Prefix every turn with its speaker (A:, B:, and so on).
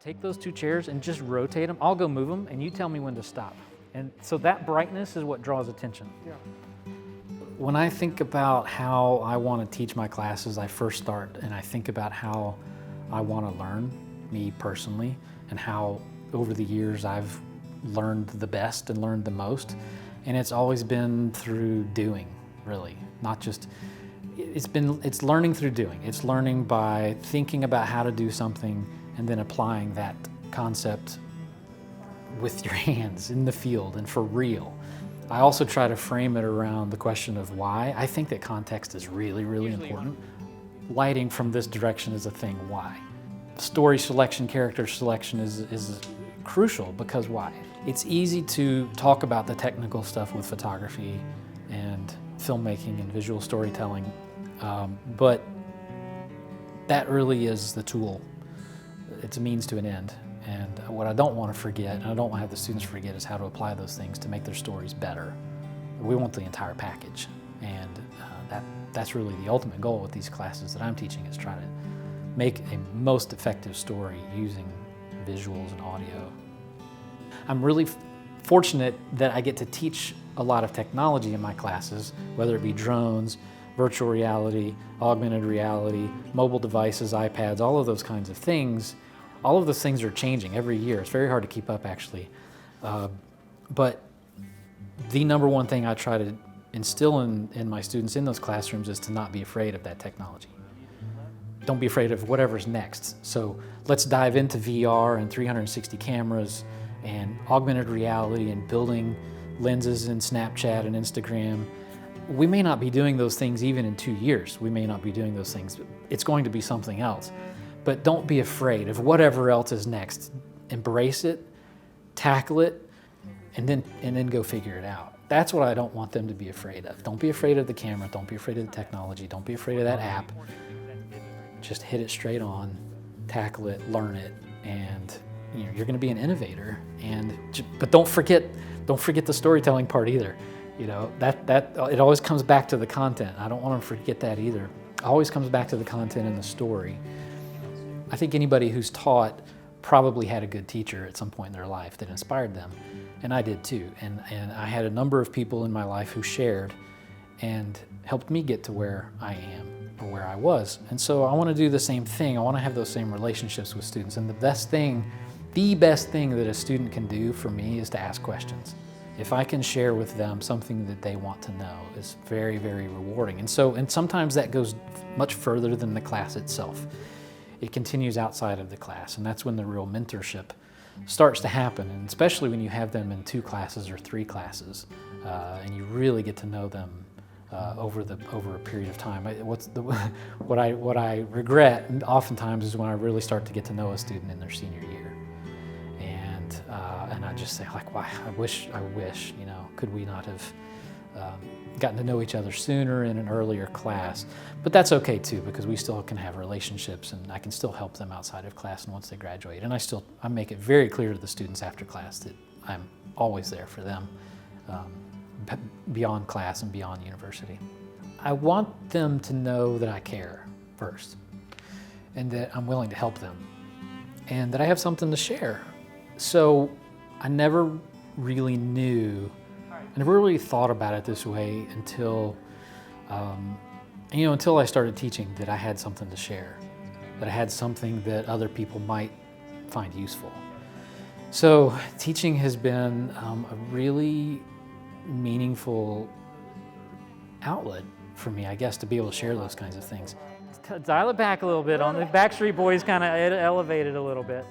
A: take those 2 chairs and just rotate them. I'll go move them, and you tell me when to stop. And so that brightness is what draws attention.
B: Yeah.
A: When I think about how I want to teach my classes, I first start and I think about how I want to learn, me personally, and how over the years I've learned the best and learned the most. And it's always been through doing, really, not just, it's learning through doing. It's learning by thinking about how to do something and then applying that concept with your hands in the field and for real. I also try to frame it around the question of why. I think that context is really, really important. Lighting from this direction is a thing, why? Story selection, character selection is crucial because why? It's easy to talk about the technical stuff with photography and filmmaking and visual storytelling, but that really is the tool. It's a means to an end. And what I don't want to forget, and I don't want to have the students forget, is how to apply those things to make their stories better. We want the entire package. And that's really the ultimate goal with these classes that I'm teaching, is try to make a most effective story using visuals and audio. I'm really fortunate that I get to teach a lot of technology in my classes, whether it be drones, virtual reality, augmented reality, mobile devices, iPads, all of those kinds of things. All of those things are changing every year. It's very hard to keep up, actually. But the number one thing I try to instill in my students in those classrooms is to not be afraid of that technology. Don't be afraid of whatever's next. So let's dive into VR and 360 cameras and augmented reality and building lenses in Snapchat and Instagram. We may not be doing those things even in 2 years. We may not be doing those things. It's going to be something else. But don't be afraid of whatever else is next. Embrace it, tackle it, and then go figure it out. That's what I don't want them to be afraid of. Don't be afraid of the camera. Don't be afraid of the technology. Don't be afraid of that app. Just hit it straight on, tackle it, learn it, and you're going to be an innovator. But don't forget the storytelling part either. That it always comes back to the content. I don't want them to forget that either. It always comes back to the content and the story. I think anybody who's taught probably had a good teacher at some point in their life that inspired them, and I did too. And I had a number of people in my life who shared and helped me get to where I am or where I was. And so I want to do the same thing. I want to have those same relationships with students. And the best thing that a student can do for me is to ask questions. If I can share with them something that they want to know, is very, very rewarding. And sometimes that goes much further than the class itself. It continues outside of the class, and that's when the real mentorship starts to happen, and especially when you have them in 2 classes or 3 classes, and you really get to know them over a period of time. What I regret oftentimes is when I really start to get to know a student in their senior year, and I just say, like, why? I wish, could we not have gotten to know each other sooner in an earlier class? But that's okay too, because we still can have relationships, and I can still help them outside of class and once they graduate. And I make it very clear to the students after class that I'm always there for them, beyond class and beyond university. I want them to know that I care first, and that I'm willing to help them, and that I have something to share. So I never really thought about it this way until I started teaching, that I had something to share, that I had something that other people might find useful. So teaching has been a really meaningful outlet for me, I guess, to be able to share those kinds of things. Dial it back a little bit on the Backstreet Boys, kind of elevated a little bit.